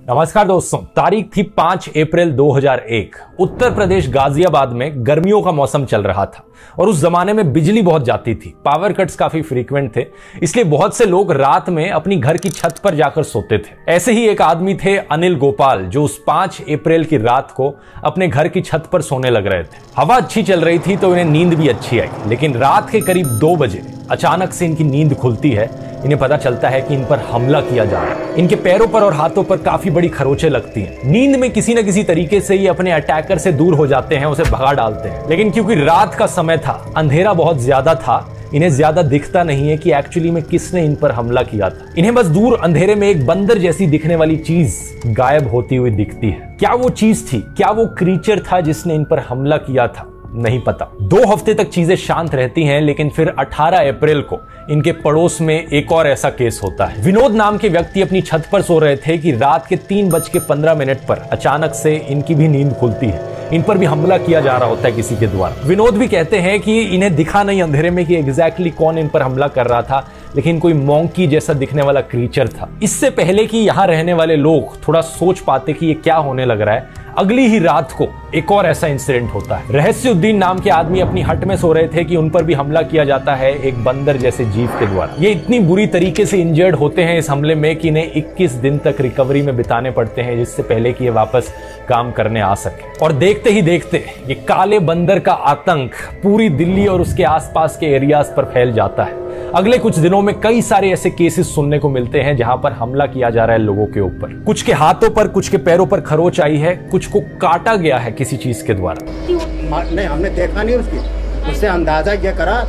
नमस्कार दोस्तों, तारीख थी 5 अप्रैल 2001। उत्तर प्रदेश गाजियाबाद में गर्मियों का मौसम चल रहा था और उस जमाने में बिजली बहुत जाती थी। पावर कट्स काफी फ्रीक्वेंट थे, इसलिए बहुत से लोग रात में अपनी घर की छत पर जाकर सोते थे। ऐसे ही एक आदमी थे अनिल गोपाल, जो उस 5 अप्रैल की रात को अपने घर की छत पर सोने लग रहे थे। हवा अच्छी चल रही थी तो इन्हें नींद भी अच्छी आई, लेकिन रात के करीब 2 बजे अचानक से इनकी नींद खुलती है। इन्हें पता चलता है कि इन पर हमला किया जा रहा है। इनके पैरों पर और हाथों पर काफी बड़ी खरोंचें लगती हैं। नींद में किसी न किसी तरीके से ये अपने अटैकर से दूर हो जाते हैं, उसे भगा डालते हैं। लेकिन क्योंकि रात का समय था, अंधेरा बहुत ज्यादा था, इन्हें ज्यादा दिखता नहीं है कि एक्चुअली में किसने इन पर हमला किया था। इन्हें बस दूर अंधेरे में एक बंदर जैसी दिखने वाली चीज गायब होती हुई दिखती है। क्या वो चीज थी? क्या वो क्रीचर था जिसने इन पर हमला किया था? नहीं पता। 2 हफ्ते तक चीजें शांत रहती हैं, लेकिन फिर 18 अप्रैल को इनके पड़ोस में एक और ऐसा केस होता है। विनोद नाम के व्यक्ति अपनी छत पर सो रहे थे कि रात के 3:15 पर अचानक से इनकी भी नींद खुलती है। इन पर भी हमला किया जा रहा होता है किसी के द्वारा। विनोद भी कहते हैं कि इन्हें दिखा नहीं अंधेरे में कि एग्जैक्टली कौन इन पर हमला कर रहा था, लेकिन कोई मॉन्की जैसा दिखने वाला क्रीचर था। इससे पहले कि यहां रहने वाले लोग थोड़ा सोच पाते कि ये क्या होने लग रहा है, अगली ही रात को एक और ऐसा इंसिडेंट होता है। रहस्युद्दीन नाम के आदमी अपनी हट में सो रहे थे कि उन पर भी हमला किया जाता है एक बंदर जैसे जीव के द्वारा। ये इतनी बुरी तरीके से इंजर्ड होते हैं इस हमले में कि इन्हें 21 दिन तक रिकवरी में बिताने पड़ते हैं, जिससे पहले कि ये वापस काम करने आ सके। और देखते ही देखते ये काले बंदर का आतंक पूरी दिल्ली और उसके आसपास के एरियाज पर फैल जाता है। अगले कुछ दिनों में कई सारे ऐसे केसेस सुनने को मिलते हैं जहां पर हमला किया जा रहा है लोगों के ऊपर। कुछ के हाथों पर, कुछ के पैरों पर खरोंच आई है, कुछ को काटा गया है किसी चीज के द्वारा। नहीं, हमने देखा नहीं उससे अंदाजा क्या करा,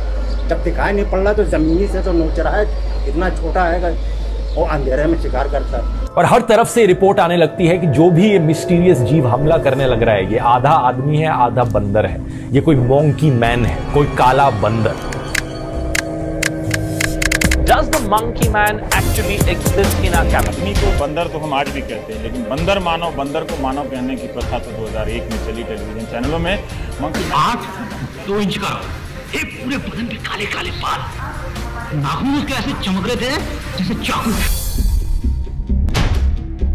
जब दिखाई नहीं पड़ रहा तो जमीनी से तो नोच रहा है, इतना छोटा है और अंधेरे में शिकार करता है। और हर तरफ से रिपोर्ट आने लगती है कि जो भी ये मिस्टीरियस जीव हमला करने लग रहा है, ये आधा आदमी है आधा बंदर है। ये कोई मॉन्की मैन है, कोई काला बंदर। Does the monkey man actually exist in our capital? आदमी को बंदर तो हम आज भी कहते हैं, लेकिन बंदर को मानव कहने की प्रथा तो 2001 में चली टेलीविजन चैनलों में। मंकी 8-2 इंच का, एक पूरे बदन पे काले काले बाल, नाखून उसके ऐसे चमक रहे थे जैसे चाकू।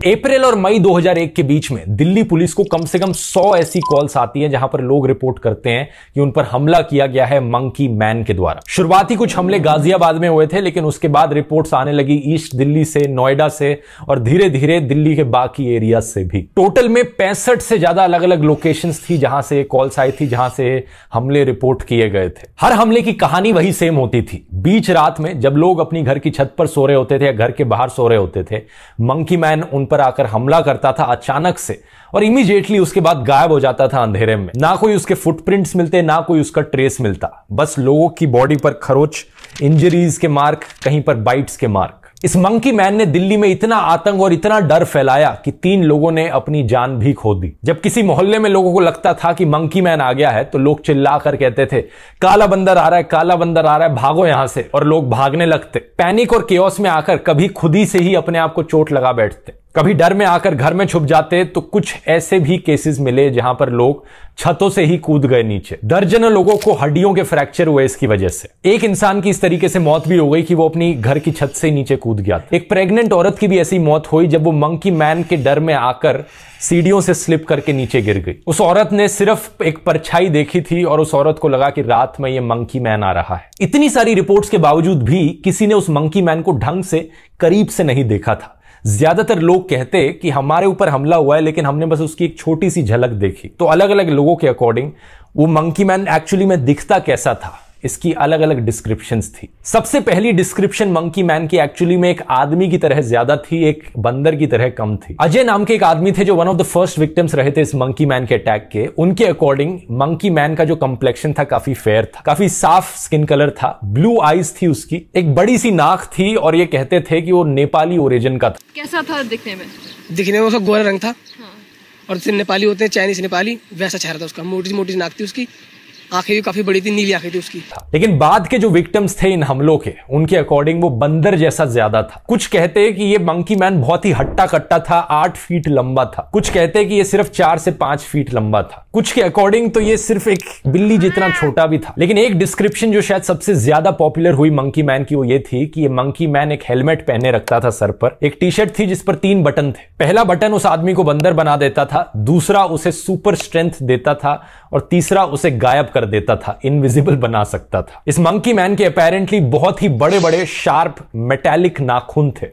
अप्रैल और मई 2001 के बीच में दिल्ली पुलिस को कम से कम 100 ऐसी कॉल्स आती हैं जहां पर लोग रिपोर्ट करते हैं कि उन पर हमला किया गया है मंकी मैन के द्वारा। शुरुआती कुछ हमले गाजियाबाद में हुए थे, लेकिन उसके बाद रिपोर्ट्स आने लगी ईस्ट दिल्ली से, नोएडा से और धीरे धीरे दिल्ली के बाकी एरियाज से भी। टोटल में 65 से ज्यादा अलग अलग लोकेशंस थी जहां से कॉल्स आई थी, जहां से हमले रिपोर्ट किए गए थे। हर हमले की कहानी वही सेम होती थी। बीच रात में जब लोग अपनी घर की छत पर सो रहे होते थे या घर के बाहर सो रहे होते थे, मंकी मैन उन पर आकर हमला करता था अचानक से और इमीडिएटली उसके बाद गायब हो जाता था अंधेरे में। ना कोई उसके फुटप्रिंट्स मिलते, ना कोई उसका ट्रेस मिलता, बस लोगों की बॉडी पर खरोच, इंजरीज के मार्क, कहीं पर बाइट्स के मार्क। इस मंकी मैन ने दिल्ली में इतना आतंक और इतना डर फैलाया कि 3 लोगों ने अपनी जान भी खो दी। जब किसी मोहल्ले में लोगों को लगता था कि मंकी मैन आ गया है तो लोग चिल्लाकर कहते थे, काला बंदर आ रहा है, काला बंदर आ रहा है, भागो यहां से, और लोग भागने लगते। पैनिक और केओस में आकर कभी खुद ही से ही अपने आप को चोट लगा बैठते, कभी डर में आकर घर में छुप जाते। तो कुछ ऐसे भी केसेस मिले जहां पर लोग छतों से ही कूद गए नीचे। दर्जनों लोगों को हड्डियों के फ्रैक्चर हुए इसकी वजह से। एक इंसान की इस तरीके से मौत भी हो गई कि वो अपनी घर की छत से नीचे कूद गया। एक प्रेग्नेंट औरत की भी ऐसी मौत हुई जब वो मंकी मैन के डर में आकर सीढ़ियों से स्लिप करके नीचे गिर गई। उस औरत ने सिर्फ एक परछाई देखी थी और उस औरत को लगा कि रात में ये मंकी मैन आ रहा है। इतनी सारी रिपोर्ट्स के बावजूद भी किसी ने उस मंकी मैन को ढंग से करीब से नहीं देखा था। ज्यादातर लोग कहते कि हमारे ऊपर हमला हुआ है, लेकिन हमने बस उसकी एक छोटी सी झलक देखी। तो अलग अलग लोगों के अकॉर्डिंग वो मंकी मैन एक्चुअली में दिखता कैसा था, इसकी अलग अलग डिस्क्रिप्शंस थी। सबसे पहली डिस्क्रिप्शन मंकी मैन की एक्चुअली में एक आदमी की तरह ज्यादा थी, एक बंदर की तरह कम थी। अजय नाम के एक आदमी थे जो one of the first victims रहे थे इस मंकी मैन के अटैक के। उनके अकॉर्डिंग मंकी मैन का जो कंप्लेक्शन था काफी फेयर था, काफी साफ स्किन कलर था, ब्लू आईज थी उसकी, एक बड़ी सी नाक थी और ये कहते थे कि वो नेपाली ओरिजिन का था। कैसा था दिखने में? दिखने में उसका गोरा रंग था। हाँ। और जैसे नेपाली होते हैं, चाइनीज नेपाली, वैसा चेहरा था उसका, मोटी मोटी नाक थी उसकी आंखें भी काफी बड़ी थी, नीली आंखें थी उसकी। लेकिन बाद के जो विक्टिम्स थे इन हमलों के, उनके अकॉर्डिंग वो बंदर जैसा ज्यादा था। कुछ कहते हैं कि ये मंकी मैन बहुत ही हट्टा कट्टा था, 8 फीट लंबा था। कुछ कहते हैं कि ये सिर्फ 4 से 5 फीट लंबा था। कुछ के अकॉर्डिंग तो ये सिर्फ एक बिल्ली जितना छोटा भी था। लेकिन एक डिस्क्रिप्शन जो शायद सबसे ज्यादा पॉपुलर हुई मंकी मैन की, वो ये थी कि ये मंकी मैन एक हेलमेट पहने रखता था सर पर, एक टी शर्ट थी जिस पर 3 बटन थे। पहला बटन उस आदमी को बंदर बना देता था, दूसरा उसे सुपर स्ट्रेंथ देता था, और तीसरा उसे गायब कर देता था, इनविजिबल बना सकता था। इस मंकी मैन के अपेरेंटली बहुत ही बड़े बड़े शार्प मेटालिक नाखून थे,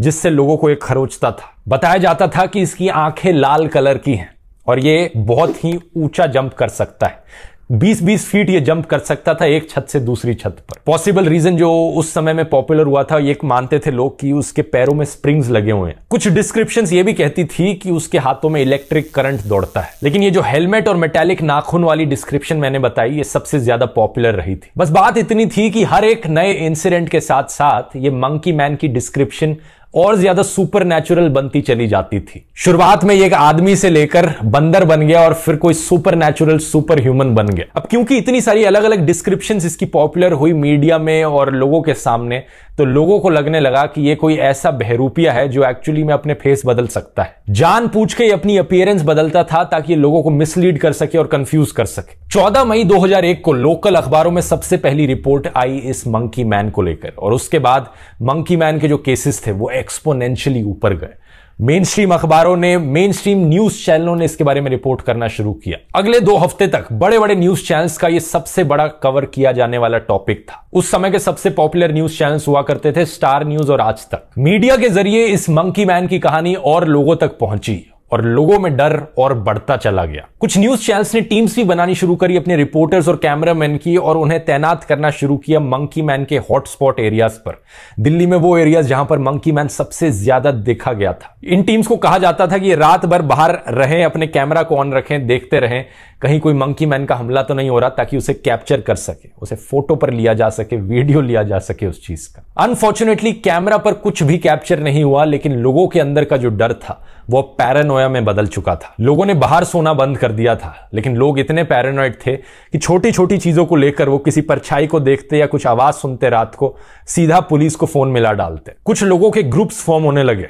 जिससे लोगों को ये खरोचता था। बताया जाता था कि इसकी आंखें लाल कलर की हैं और ये बहुत ही ऊंचा जंप कर सकता है। 20-20 फीट ये जंप कर सकता था एक छत से दूसरी छत पर। पॉसिबल रीजन जो उस समय में पॉपुलर हुआ था, ये मानते थे लोग कि उसके पैरों में स्प्रिंग्स लगे हुए हैं। कुछ डिस्क्रिप्शंस ये भी कहती थी कि उसके हाथों में इलेक्ट्रिक करंट दौड़ता है। लेकिन ये जो हेलमेट और मेटालिक नाखून वाली डिस्क्रिप्शन मैंने बताई, ये सबसे ज्यादा पॉपुलर रही थी। बस बात इतनी थी कि हर एक नए इंसिडेंट के साथ साथ ये मंकी मैन की डिस्क्रिप्शन और ज्यादा सुपर नेचुरल बनती चली जाती थी। शुरुआत में ये एक आदमी से लेकर बंदर बन गया और फिर कोई सुपर नेचुरल सुपर ह्यूमन बन गया। अब क्योंकि इतनी सारी अलग अलग डिस्क्रिप्शंस इसकी पॉपुलर हुई मीडिया में और लोगों के सामने, तो लोगों को लगने लगा कि ये कोई ऐसा बहरूपिया है जो एक्चुअली में अपने फेस बदल सकता है। जानबूझ के अपनी अपीयरेंस बदलता था ताकि ये लोगों को मिसलीड कर सके और कंफ्यूज कर सके। 14 मई 2001 को लोकल अखबारों में सबसे पहली रिपोर्ट आई इस मंकी मैन को लेकर, और उसके बाद मंकी मैन के जो केसेस थे वो एक्सपोनेंशियली ऊपर गए। मेन स्ट्रीम अखबारों ने, मेन स्ट्रीम न्यूज चैनलों ने इसके बारे में रिपोर्ट करना शुरू किया। अगले 2 हफ्ते तक बड़े बड़े न्यूज चैनल्स का यह सबसे बड़ा कवर किया जाने वाला टॉपिक था। उस समय के सबसे पॉपुलर न्यूज चैनल्स हुआ करते थे स्टार न्यूज और आज तक। मीडिया के जरिए इस मंकी मैन की कहानी और लोगों तक पहुंची और लोगों में डर और बढ़ता चला गया। कुछ न्यूज चैनल्स ने टीम्स भी बनानी शुरू करी अपने रिपोर्टर्स और कैमरामैन की, और उन्हें तैनात करना शुरू किया मंकी मैन के हॉटस्पॉट एरियाज पर। दिल्ली में वो एरियाज जहां पर मंकी मैन सबसे ज्यादा देखा गया था। इन टीम्स को कहा जाता था कि ये रात भर बाहर रहें, अपने कैमरा को ऑन रखें, देखते रहें कहीं कोई मंकी मैन का हमला तो नहीं हो रहा, ताकि उसे कैप्चर कर सके, उसे फोटो पर लिया जा सके, वीडियो लिया जा सके उस चीज का। अनफॉर्चुनेटली कैमरा पर कुछ भी कैप्चर नहीं हुआ, लेकिन लोगों के अंदर का जो डर था वो पैरानोया में बदल चुका था। लोगों ने बाहर सोना बंद कर दिया था, लेकिन लोग इतने पैरानॉइड थे कि छोटी छोटी चीजों को लेकर वो किसी परछाई को देखते या कुछ आवाज सुनते रात को सीधा पुलिस को फोन मिला डालते। कुछ लोगों के ग्रुप्स फॉर्म होने लगे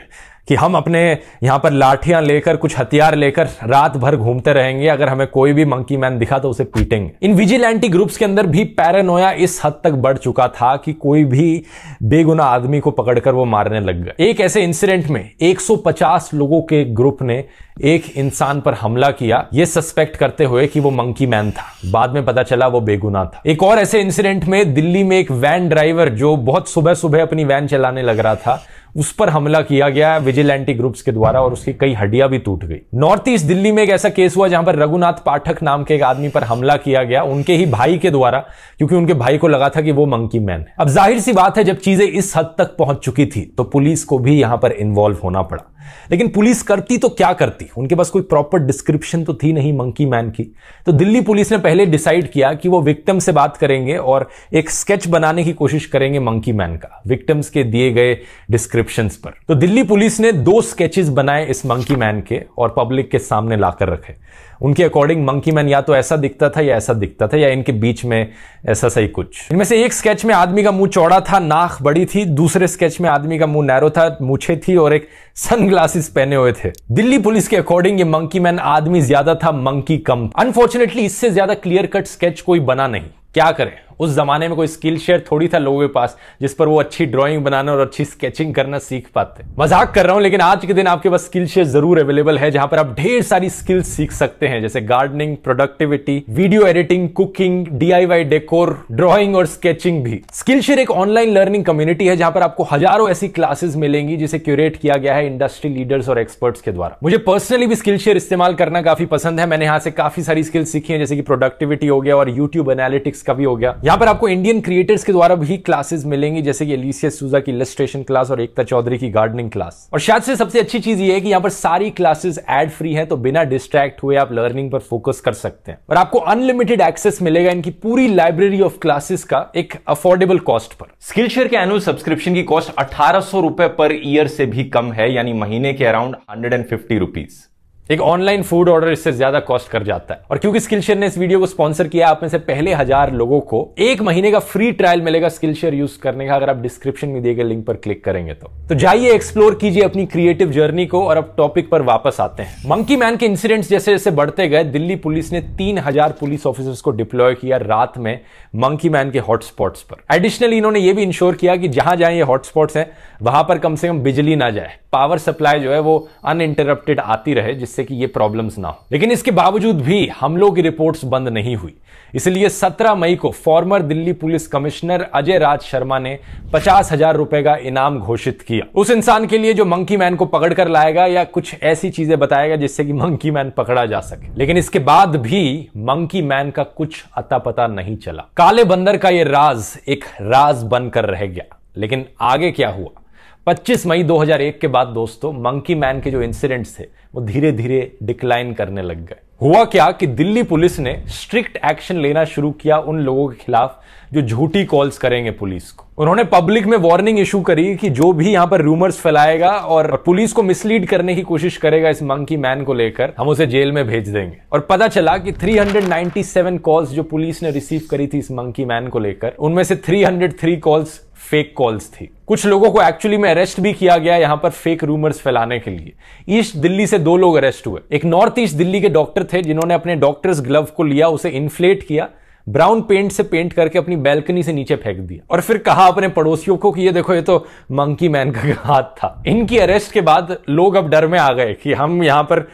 कि हम अपने यहां पर लाठियां लेकर, कुछ हथियार लेकर रात भर घूमते रहेंगे, अगर हमें कोई भी मंकी मैन दिखा तो उसे पीटेंगे। इन विजिलेंटी ग्रुप्स के अंदर भी पैरानोया इस हद तक बढ़ चुका था कि कोई भी बेगुनाह आदमी को पकड़कर वो मारने लग गए। एक ऐसे इंसिडेंट में 150 लोगों के ग्रुप ने एक इंसान पर हमला किया, ये सस्पेक्ट करते हुए कि वो मंकी मैन था। बाद में पता चला वो बेगुनाह था। एक और ऐसे इंसिडेंट में दिल्ली में एक वैन ड्राइवर जो बहुत सुबह सुबह अपनी वैन चलाने लग रहा था, उस पर हमला किया गया विजिलेंटी ग्रुप्स के द्वारा और उसकी कई हड्डियां भी टूट गई। नॉर्थ ईस्ट दिल्ली में एक ऐसा केस हुआ जहां पर रघुनाथ पाठक नाम के एक आदमी पर हमला किया गया, उनके ही भाई के द्वारा, क्योंकि उनके भाई को लगा था कि वो मंकी मैन है। अब जाहिर सी बात है, जब चीजें इस हद तक पहुंच चुकी थी तो पुलिस को भी यहां पर इन्वॉल्व होना पड़ा। लेकिन पुलिस करती तो क्या करती, उनके पास कोई प्रॉपर डिस्क्रिप्शन तो थी नहीं मंकी मैन की। तो दिल्ली पुलिस ने पहले डिसाइड किया कि वो विक्टिम से बात करेंगे और एक स्केच बनाने की कोशिश करेंगे मंकी मैन का, विक्टिम्स के दिए गए डिस्क्रिप्शंस पर। तो दिल्ली पुलिस ने 2 स्केचेस बनाए इस मंकी मैन के और पब्लिक के सामने लाकर रखे। उनके अकॉर्डिंग मंकी मैन या तो ऐसा दिखता था या ऐसा दिखता था, या इनके बीच में ऐसा सही कुछ। इनमें से एक स्केच में आदमी का मुंह चौड़ा था, नाक बड़ी थी, दूसरे स्केच में आदमी का मुंह नैरो था, मूछें थी और एक सनग्लासेस पहने हुए थे। दिल्ली पुलिस के अकॉर्डिंग ये मंकी मैन आदमी ज्यादा था, मंकी कम। अनफॉर्चुनेटली इससे ज्यादा क्लियर कट स्केच कोई बना नहीं। क्या करें, उस जमाने में कोई स्किल शेयर थोड़ी था लोगों के पास जिस पर वो अच्छी ड्राइंग बनाना और अच्छी स्केचिंग करना सीख पाते। मजाक कर रहा हूं, लेकिन आज के दिन आपके पास स्किल शेयर जरूर अवेलेबल है जहां पर आप ढेर सारी स्किल्स सीख सकते हैं, जैसे gardening, productivity, video editing, cooking, DIY decor, drawing और स्केचिंग भी। स्किल शेयर एक ऑनलाइन लर्निंग कम्युनिटी है जहां पर आपको हजारों ऐसी क्लासेस मिलेंगी जिसे क्यूरेट किया गया है इंडस्ट्री लीडर्स और एक्सपर्ट्स के द्वारा। मुझे पर्सनली भी स्किल शेयर इस्तेमाल करना काफी पसंद है। मैंने यहां से काफी सारी स्किल्स सीखी हैं, जैसे कि प्रोडक्टिविटी हो गया और यूट्यूब एनालिटिक्स का भी हो गया। यहां पर आपको इंडियन क्रिएटर्स के द्वारा भी क्लासेस मिलेंगी, जैसे कि एलिसिया सूजा की इलस्ट्रेशन क्लास और एकता चौधरी की गार्डनिंग क्लास। और शायद से सबसे अच्छी चीज ये है कि यहां पर सारी क्लासेस एड फ्री है, तो बिना डिस्ट्रैक्ट हुए आप लर्निंग पर फोकस कर सकते हैं और आपको अनलिमिटेड एक्सेस मिलेगा इनकी पूरी लाइब्रेरी ऑफ क्लासेस का एक अफोर्डेबल कॉस्ट पर। स्किलशेयर के एनुअल सब्सक्रिप्शन की कॉस्ट 1800 रुपए पर ईयर से भी कम है, यानी महीने के अराउंड 150 रुपीज। एक ऑनलाइन फूड ऑर्डर इससे ज्यादा कॉस्ट कर जाता है। और क्योंकि स्किलशेयर ने इस वीडियो को स्पॉन्सर किया, आप में से पहले 1000 लोगों को 1 महीने का फ्री ट्रायल मिलेगा स्किलशेयर यूज करने का, अगर आप डिस्क्रिप्शन में दिए गए लिंक पर क्लिक करेंगे तो जाइए एक्सप्लोर कीजिए अपनी क्रिएटिव जर्नी को। और अब टॉपिक पर वापस आते हैं। मंकी मैन के इंसिडेंट्स जैसे जैसे बढ़ते गए, दिल्ली पुलिस ने 3000 पुलिस ऑफिसर्स को डिप्लॉय किया रात में मंकी मैन के हॉटस्पॉट्स पर। एडिशनली इन्होंने यह भी इंश्योर किया कि जहां जहां ये हॉटस्पॉट्स हैं वहां पर कम से कम बिजली ना जाए, पावर सप्लाई जो है वो अनइंटरप्टेड आती रहे, जिससे कि ये प्रॉब्लम्स ना हो। लेकिन इसके बावजूद भी हमलों की रिपोर्ट्स बंद नहीं हुई। इसलिए 17 मई को former Delhi police commissioner Ajay Raj Sharma ने 50,000 रुपए का इनाम घोषित किया उस इंसान के लिए जो मंकी मैन को पकड़ कर लाएगा या कुछ ऐसी चीजें बताएगा जिससे कि मंकी मैन पकड़ा जा सके। लेकिन इसके बाद भी मंकी मैन का कुछ अता पता नहीं चला। काले बंदर का यह राज एक राज बनकर रह गया। लेकिन आगे क्या हुआ? 25 मई 2001 के बाद दोस्तों, मंकी मैन के जो इंसिडेंट्स थे वो धीरे धीरे डिक्लाइन करने लग गए। हुआ क्या कि दिल्ली पुलिस ने स्ट्रिक्ट एक्शन लेना शुरू किया उन लोगों के खिलाफ जो झूठी कॉल्स करेंगे पुलिस को। उन्होंने पब्लिक में वार्निंग इशू करी कि जो भी यहां पर रूमर्स फैलाएगा और पुलिस को मिसलीड करने की कोशिश करेगा इस मंकी मैन को लेकर, हम उसे जेल में भेज देंगे। और पता चला कि 397 कॉल्स जो पुलिस ने रिसीव करी थी इस मंकी मैन को लेकर, उनमें से 303 कॉल्स फेक कॉल्स थी। कुछ लोगों को एक्चुअली में अरेस्ट भी किया गया यहां पर फेक रूमर्स फैलाने के लिए। ईस्ट दिल्ली से 2 लोग अरेस्ट हुए। एक नॉर्थ ईस्ट दिल्ली के डॉक्टर थे जिन्होंने अपने डॉक्टर्स ग्लव को लिया, उसे इन्फ्लेट किया, ब्राउन पेंट से पेंट करके अपनी बैल्कनी से नीचे फेंक दिया और फिर कहा अपने पड़ोसियों को कि ये देखो, ये तो मंकी मैन का हाथ था। इनकी अरेस्ट के बाद लोग अब डर में आ गए कि हम यहां पर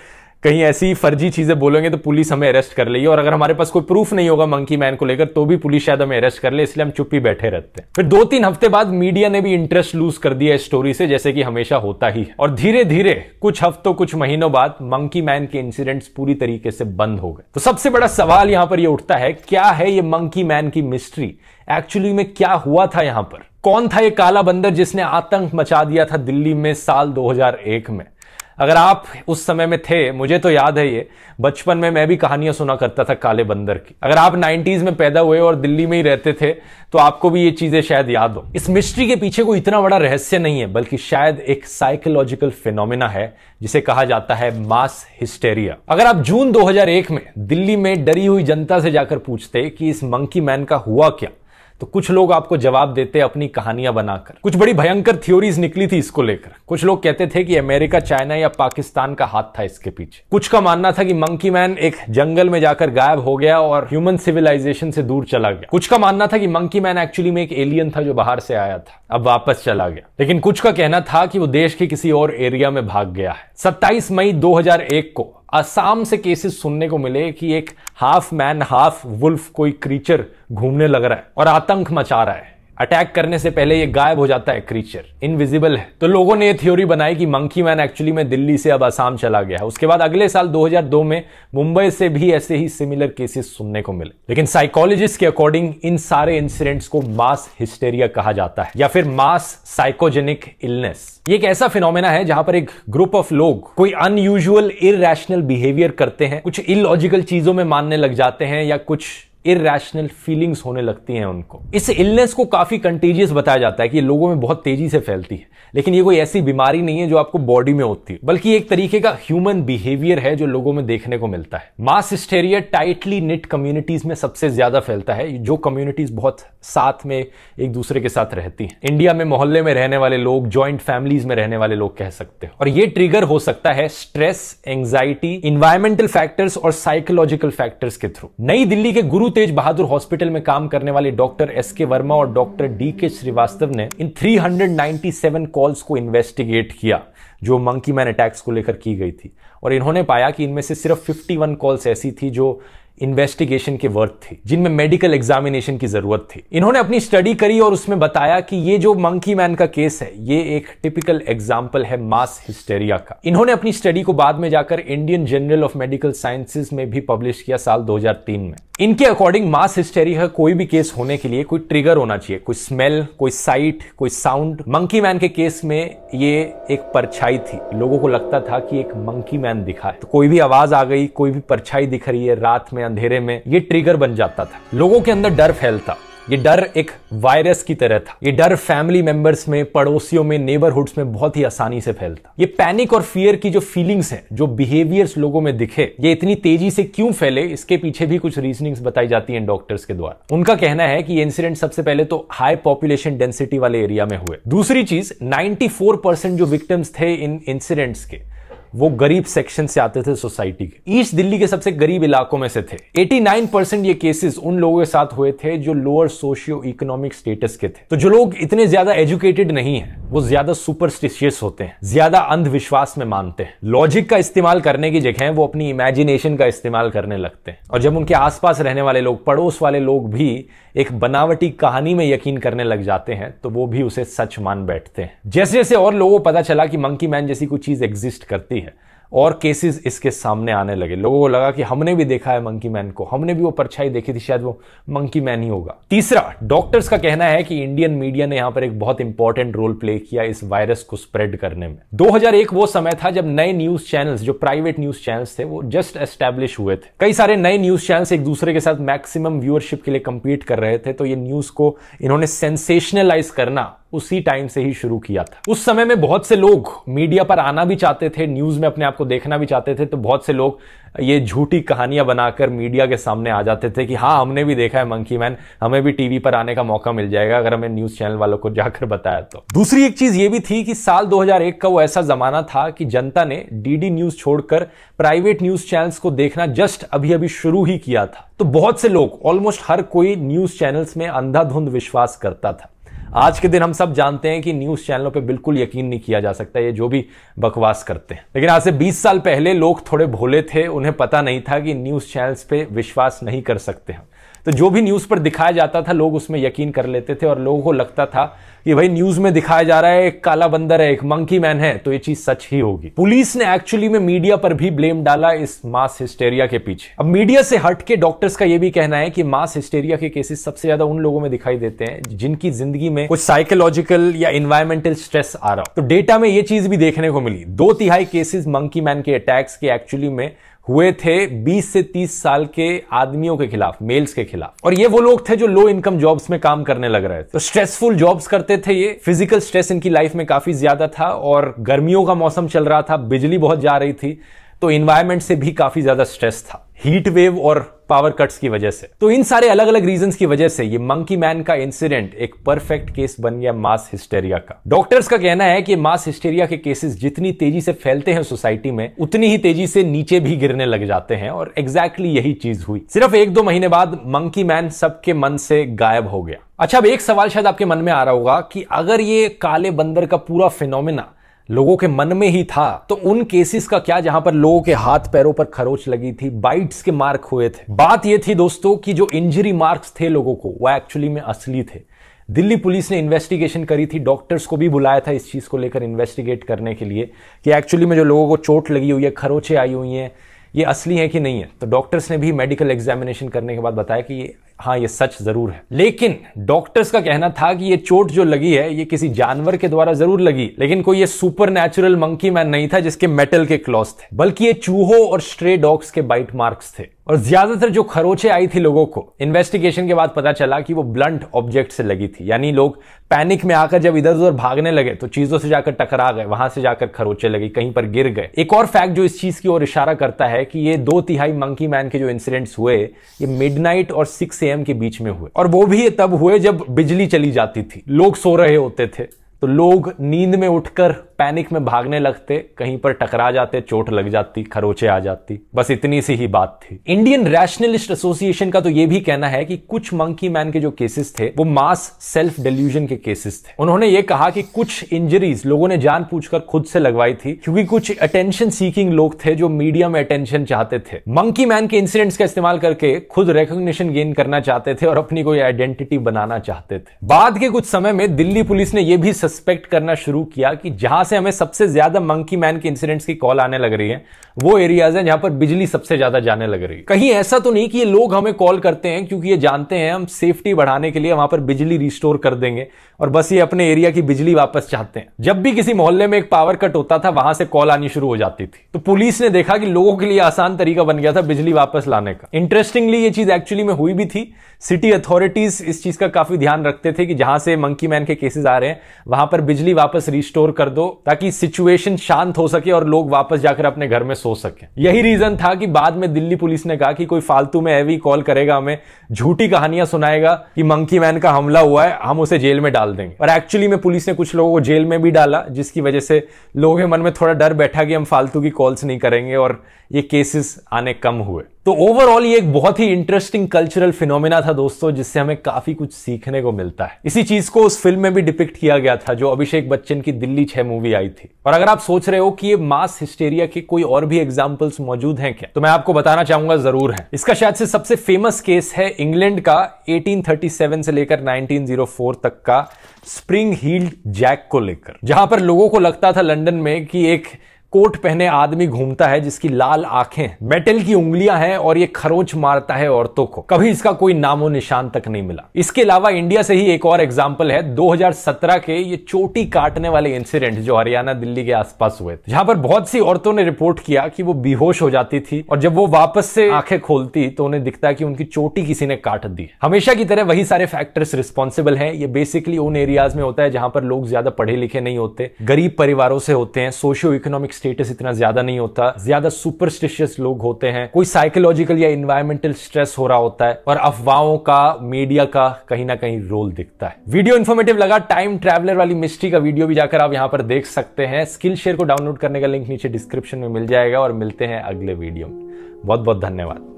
कहीं ऐसी फर्जी चीजें बोलेंगे तो पुलिस हमें अरेस्ट कर लेगी, और अगर हमारे पास कोई प्रूफ नहीं होगा मंकी मैन को लेकर तो भी पुलिस शायद हमें अरेस्ट कर ले, इसलिए हम चुप ही बैठे रहते हैं। फिर 2-3 हफ्ते बाद मीडिया ने भी इंटरेस्ट लूज कर दिया इस स्टोरी से, जैसे कि हमेशा होता ही है। और धीरे धीरे कुछ हफ्तों कुछ महीनों बाद मंकी मैन के इंसिडेंट्स पूरी तरीके से बंद हो गए। तो सबसे बड़ा सवाल यहां पर यह उठता है, क्या है ये मंकी मैन की मिस्ट्री? एक्चुअली में क्या हुआ था यहां पर? कौन था ये काला बंदर जिसने आतंक मचा दिया था दिल्ली में साल 2001 में? अगर आप उस समय में थे, मुझे तो याद है ये, बचपन में मैं भी कहानियां सुना करता था काले बंदर की। अगर आप 90s में पैदा हुए और दिल्ली में ही रहते थे तो आपको भी ये चीजें शायद याद हो। इस मिस्ट्री के पीछे कोई इतना बड़ा रहस्य नहीं है, बल्कि शायद एक साइकोलॉजिकल फिनोमेना है जिसे कहा जाता है मास हिस्टेरिया। अगर आप जून 2001 में दिल्ली में डरी हुई जनता से जाकर पूछते कि इस मंकी मैन का हुआ क्या, तो कुछ लोग आपको जवाब देते अपनी कहानियां बनाकर। कुछ बड़ी भयंकर थ्योरीज निकली थी इसको लेकर। कुछ लोग कहते थे कि अमेरिका, चाइना या पाकिस्तान का हाथ था इसके पीछे। कुछ का मानना था कि मंकी मैन एक जंगल में जाकर गायब हो गया और ह्यूमन सिविलाइजेशन से दूर चला गया। कुछ का मानना था कि मंकी मैन एक्चुअली में एक एलियन था जो बाहर से आया था, अब वापस चला गया। लेकिन कुछ का कहना था कि वो देश के किसी और एरिया में भाग गया है। 27 मई 2001 को असम से केसेस सुनने को मिले कि एक हाफ मैन हाफ वुल्फ कोई क्रीचर घूमने लग रहा है और आतंक मचा रहा है। अटैक करने से पहले ये गायब हो जाता है, क्रीचर इनविजिबल है। तो लोगों ने ये थ्योरी बनाई कि मंकी मैन एक्चुअली में दिल्ली से अब असम चला गया है। उसके बाद अगले साल 2002 में मुंबई से भी ऐसे ही सिमिलर केसेस सुनने को मिले। लेकिन साइकोलॉजिस्ट के अकॉर्डिंग इन सारे इंसिडेंट्स को मास हिस्टेरिया कहा जाता है या फिर मास साइकोजेनिक इलनेस। ये एक ऐसा फिनोमेना है जहां पर एक ग्रुप ऑफ लोग कोई अनयूजुअल इरैशनल बिहेवियर करते हैं, कुछ इलॉजिकल चीजों में मानने लग जाते हैं या कुछ इरैशनल फीलिंग्स होने लगती हैं उनको। इस इलनेस को काफी कंटेजियस बताया जाता है कि ये लोगों में बहुत तेजी से फैलती है, लेकिन ये कोई ऐसी बीमारी नहीं है जो आपको बॉडी में होती है, बल्कि एक तरीके का ह्यूमन बिहेवियर है जो लोगों में देखने को मिलता है। मास हिस्टेरिया टाइटली निट कम्युनिटीज में सबसे ज्यादा फैलता है, जो कम्युनिटीज बहुत साथ में एक दूसरे के साथ रहती हैं। इंडिया में मोहल्ले में रहने वाले लोग, ज्वाइंट फैमिलीज में रहने वाले लोग कह सकते हैं। और ये ट्रिगर हो सकता है स्ट्रेस, एंजाइटी, इन्वायरमेंटल फैक्टर्स और साइकोलॉजिकल फैक्टर्स के थ्रू। नई दिल्ली के गुरु तेज बहादुर हॉस्पिटल में काम करने वाले डॉक्टर एस.के. वर्मा और डॉक्टर डी.के. श्रीवास्तव ने इन 397 कॉल्स को इन्वेस्टिगेट किया जो मंकी मैन अटैक्स को लेकर की गई थी, और इन्होंने पाया कि इनमें से सिर्फ 51 कॉल्स ऐसी थी जो इन्वेस्टिगेशन के वर्थ थी, जिनमें मेडिकल एग्जामिनेशन की जरूरत थी। इन्होंने अपनी स्टडी करी और उसमें बताया कि ये जो मंकी मैन का केस है ये एक टिपिकल एग्जाम्पल है मास हिस्टेरिया का। इन्होंने अपनी स्टडी को बाद में जाकर Indian journal of medical sciences में भी पब्लिश किया साल 2003 में। इनके अकॉर्डिंग मास हिस्टेरिया का कोई भी केस होने के लिए कोई ट्रिगर होना चाहिए, कोई स्मेल, कोई साइट, कोई साउंड। मंकी मैन के केस में ये एक परछाई थी, लोगों को लगता था कि एक मंकी मैन दिखा है, तो कोई भी आवाज आ गई, कोई भी परछाई दिख रही है रात में अंधेरे में, ये ट्रिगर बन जाता था। लोगों के अंदर डर फैलता, ये डर एक वायरस की तरह था। ये डर फैमिली मेंबर्स में, पड़ोसियों में, नेबरहुड्स में बहुत ही आसानी से फैलता। ये पैनिक और फियर की जो फीलिंग्स हैं, जो बिहेवियर्स लोगों में दिखे, ये इतनी तेजी से क्यों फैले, इसके पीछे भी कुछ रीजनिंग्स बताई जाती हैं डॉक्टर्स के द्वारा। उनका कहना है कि ये इंसिडेंट सबसे पहले तो हाई पॉपुलेशन डेंसिटी वाले एरिया में हुए। दूसरी चीज, 94% जो विक्टिम्स थे इन इंसिडेंट्स के, वो गरीब सेक्शन से आते थे सोसाइटी के। ईस्ट दिल्ली के सबसे गरीब इलाकों में से थे। 89% ये केसेस उन लोगों के साथ हुए थे जो लोअर सोशियो इकोनॉमिक स्टेटस के थे। तो जो लोग इतने ज्यादा एजुकेटेड नहीं है, वो ज्यादा सुपरस्टिशियस होते हैं, ज्यादा अंधविश्वास में मानते हैं। लॉजिक का इस्तेमाल करने की जगह वो अपनी इमेजिनेशन का इस्तेमाल करने लगते हैं। और जब उनके आसपास रहने वाले लोग, पड़ोस वाले लोग भी एक बनावटी कहानी में यकीन करने लग जाते हैं, तो वो भी उसे सच मान बैठते हैं। जैसे जैसे और लोगों को पता चला कि मंकी मैन जैसी कोई चीज एग्जिस्ट करती है, और केसेस इसके सामने आने लगे। लोगों को लगा कि हमने भी देखा है मंकी मैन को, हमने भी वो परछाई देखी थी, शायद वो मंकी मैन ही होगा। तीसरा, डॉक्टर्स का कहना है कि इंडियन मीडिया ने यहां पर एक बहुत इंपॉर्टेंट रोल प्ले किया इस वायरस को स्प्रेड करने में। 2001 वो समय था जब नए न्यूज चैनल्स, जो प्राइवेट न्यूज चैनल्स थे, वो जस्ट एस्टैब्लिश हुए थे। कई सारे नए न्यूज चैनल्स एक दूसरे के साथ मैक्सिमम व्यूअरशिप के लिए कंपीट कर रहे थे। तो ये न्यूज को इन्होंने सेंसेशनलाइज करना उसी टाइम से ही शुरू किया था। उस समय में बहुत से लोग मीडिया पर आना भी चाहते थे, न्यूज में अपने आप को देखना भी चाहते थे। तो बहुत से लोग ये झूठी कहानियां बनाकर मीडिया के सामने आ जाते थे कि हाँ, हमने भी देखा है मंकी मैन, हमें भी टीवी पर आने का मौका मिल जाएगा अगर हमें न्यूज चैनल वालों को जाकर बताया तो। दूसरी एक चीज ये भी थी कि साल 2001 का वो ऐसा जमाना था कि जनता ने डीडी न्यूज छोड़कर प्राइवेट न्यूज चैनल्स को देखना जस्ट अभी अभी शुरू ही किया था। तो बहुत से लोग, ऑलमोस्ट हर कोई न्यूज चैनल्स में अंधाधुंध विश्वास करता था। आज के दिन हम सब जानते हैं कि न्यूज चैनलों पे बिल्कुल यकीन नहीं किया जा सकता, ये जो भी बकवास करते हैं। लेकिन आज से 20 साल पहले लोग थोड़े भोले थे, उन्हें पता नहीं था कि न्यूज चैनल्स पे विश्वास नहीं कर सकते हम। तो जो भी न्यूज पर दिखाया जाता था, लोग उसमें यकीन कर लेते थे और लोगों को लगता था कि भाई न्यूज में दिखाया जा रहा है एक काला बंदर है, एक मंकी मैन है, तो ये चीज सच ही होगी। पुलिस ने एक्चुअली में मीडिया पर भी ब्लेम डाला इस मास हिस्टेरिया के पीछे। अब मीडिया से हट के डॉक्टर्स का यह भी कहना है कि मास हिस्टेरिया के केसेस सबसे ज्यादा उन लोगों में दिखाई देते हैं जिनकी जिंदगी में कुछ साइकोलॉजिकल या इन्वायरमेंटल स्ट्रेस आ रहा हो। तो डेटा में यह चीज भी देखने को मिली। 2/3 केसेस मंकी मैन के अटैक्स के एक्चुअली में हुए थे 20 से 30 साल के आदमियों के खिलाफ, मेल्स के खिलाफ। और ये वो लोग थे जो लो इनकम जॉब्स में काम करने लग रहे थे। तो स्ट्रेसफुल जॉब्स करते थे ये, फिजिकल स्ट्रेस इनकी लाइफ में काफी ज्यादा था, और गर्मियों का मौसम चल रहा था, बिजली बहुत जा रही थी, तो एनवायरनमेंट से भी काफी ज्यादा स्ट्रेस था, हीट वेव और पावर कट्स की वजह से। तो इन सारे अलग अलग रीजंस की वजह से ये मंकी मैन का इंसिडेंट एक परफेक्ट केस बन गया मास हिस्टेरिया का। डॉक्टर्स का कहना है कि मास हिस्टेरिया के केसेस जितनी तेजी से फैलते हैं सोसाइटी में, उतनी ही तेजी से नीचे भी गिरने लग जाते हैं, और एग्जैक्टली यही चीज हुई। सिर्फ 1-2 महीने बाद मंकी मैन सबके मन से गायब हो गया। अच्छा, अब एक सवाल शायद आपके मन में आ रहा होगा कि अगर ये काले बंदर का पूरा फिनोमिना लोगों के मन में ही था, तो उन केसेस का क्या जहां पर लोगों के हाथ पैरों पर खरोच लगी थी, बाइट्स के मार्क हुए थे? बात यह थी दोस्तों कि जो इंजरी मार्क्स थे लोगों को, वो एक्चुअली में असली थे। दिल्ली पुलिस ने इन्वेस्टिगेशन करी थी, डॉक्टर्स को भी बुलाया था इस चीज को लेकर इन्वेस्टिगेट करने के लिए कि एक्चुअली में जो लोगों को चोट लगी हुई है, खरोचे आई हुई हैं, ये असली है कि नहीं है। तो डॉक्टर्स ने भी मेडिकल एग्जामिनेशन करने के बाद बताया कि हाँ, ये सच जरूर है। लेकिन डॉक्टर्स का कहना था कि ये चोट जो लगी है, ये किसी जानवर के द्वारा जरूर लगी, लेकिन कोई ये सुपर नेचुरल मंकी मैन नहीं था जिसके मेटल के क्लॉज थे, बल्कि ये चूहों और स्ट्रे डॉग्स के बाइट मार्क्स थे। और ज्यादातर जो खरोचे आई थी लोगों को, इन्वेस्टिगेशन के बाद पता चला कि वो ब्लंट ऑब्जेक्ट से लगी थी। यानी लोग पैनिक में आकर जब इधर उधर भागने लगे तो चीजों से जाकर टकरा गए, वहां से जाकर खरोचे लगी, कहीं पर गिर गए। एक और फैक्ट जो इस चीज की ओर इशारा करता है कि ये 2/3 मंकी मैन के जो इंसिडेंट्स हुए, ये मिडनाइट और 6 AM के बीच में हुए, और वो भी तब हुए जब बिजली चली जाती थी, लोग सो रहे होते थे। तो लोग नींद में उठकर पैनिक में भागने लगते, कहीं पर टकरा जाते, चोट लग जाती, खरोचे आ जाती। बस इतनी सी ही बात थी। इंडियन रैशनलिस्ट एसोसिएशन का तो यह भी कहना है कि कुछ मंकी मैन के जो केसेस थे वो मास सेल्फ डिल्यूजन के केसेस थे। उन्होंने ये कहा कि कुछ इंजरीज लोगों ने जानबूझकर खुद से लगवाई थी, क्योंकि कुछ अटेंशन सीकिंग लोग थे जो मीडिया में अटेंशन चाहते थे, मंकी मैन के इंसिडेंट्स का इस्तेमाल करके खुद रिकॉग्निशन गेन करना चाहते थे और अपनी कोई आइडेंटिटी बनाना चाहते थे। बाद के कुछ समय में दिल्ली पुलिस ने यह भी सस्पेक्ट करना शुरू किया कि जहां से हमें सबसे ज्यादा मंकी मैन के इंसिडेंट्स की कॉल आने लग रही है वो एरियाज हैं जहां पर बिजली सबसे ज्यादा जाने लग रही है। कहीं ऐसा तो नहीं कि ये लोग हमें कॉल करते हैं क्योंकि ये जानते हैं हम सेफ्टी बढ़ाने के लिए वहां पर बिजली रिस्टोर कर देंगे और बस ये अपने एरिया की बिजली वापस चाहते हैं। जब भी किसी मोहल्ले में एक पावर कट होता था वहां से कॉल आनी शुरू हो जाती थी। तो पुलिस ने देखा कि लोगों के लिए आसान तरीका बन गया था बिजली वापस लाने का। इंटरेस्टिंगली ये चीज एक्चुअली में हुई भी थी। सिटी अथॉरिटीज इस चीज का काफी ध्यान रखते थे कि जहां से मंकी मैन के केसेस आ रहे हैं वहां पर बिजली वापस रिस्टोर कर दो ताकि सिचुएशन शांत हो सके और लोग वापस जाकर अपने घर में सो सके। यही रीजन था कि बाद में दिल्ली पुलिस ने कहा कि कोई फालतू में हैवी कॉल करेगा हमें, झूठी कहानियां सुनाएगा कि मंकी मैन का हमला हुआ है, हम उसे जेल में डाल देंगे। और एक्चुअली में पुलिस ने कुछ लोगों को जेल में भी डाला जिसकी वजह से लोगों के मन में थोड़ा डर बैठा कि हम फालतू की कॉल्स नहीं करेंगे और ये केसेस आने कम हुए। तो ओवरऑल ये एक बहुत ही इंटरेस्टिंग कल्चरल फिनोमेना था दोस्तों, जिससे हमें काफी कुछ सीखने को मिलता है। इसी चीज को उस फिल्म में भी डिपिक्ट किया गया था जो अभिषेक बच्चन की दिल्ली 6 मूवी आई थी। और अगर आप सोच रहे हो कि ये मास हिस्टेरिया के कोई और भी एग्जांपल्स मौजूद हैं क्या, तो मैं आपको बताना चाहूंगा जरूर है। इसका शायद से सबसे फेमस केस है इंग्लैंड का 1837 से लेकर 1904 तक का स्प्रिंग हील्ड जैक को लेकर, जहां पर लोगों को लगता था लंदन में कि एक कोट पहने आदमी घूमता है जिसकी लाल आंखें, मेटल की उंगलियां हैं और ये खरोंच मारता है औरतों को। कभी इसका कोई नामो निशान तक नहीं मिला। इसके अलावा इंडिया से ही एक और एग्जांपल है 2017 के ये चोटी काटने वाले इंसिडेंट जो हरियाणा दिल्ली के आसपास हुए थे, जहां पर बहुत सी औरतों ने रिपोर्ट किया कि वो बेहोश हो जाती थी और जब वो वापस से आंखें खोलती तो उन्हें दिखता कि उनकी चोटी किसी ने काट दी। हमेशा की तरह वही सारे फैक्टर्स रिस्पॉन्सिबल हैं। ये बेसिकली उन एरियाज में होता है जहां पर लोग ज्यादा पढ़े लिखे नहीं होते, गरीब परिवारों से होते हैं, सोशियो इकोनॉमिक स्टेटस इतना ज्यादा नहीं होता, ज्यादा सुपरस्टिशियस लोग होते हैं, कोई साइकोलॉजिकल या एनवायरमेंटल स्ट्रेस हो रहा होता है और अफवाहों का, मीडिया का कहीं ना कहीं रोल दिखता है। वीडियो इन्फॉर्मेटिव लगा, टाइम ट्रैवलर वाली मिस्ट्री का वीडियो भी जाकर आप यहां पर देख सकते हैं। स्किल शेयर को डाउनलोड करने का लिंक नीचे डिस्क्रिप्शन में मिल जाएगा और मिलते हैं अगले वीडियो में। बहुत बहुत धन्यवाद।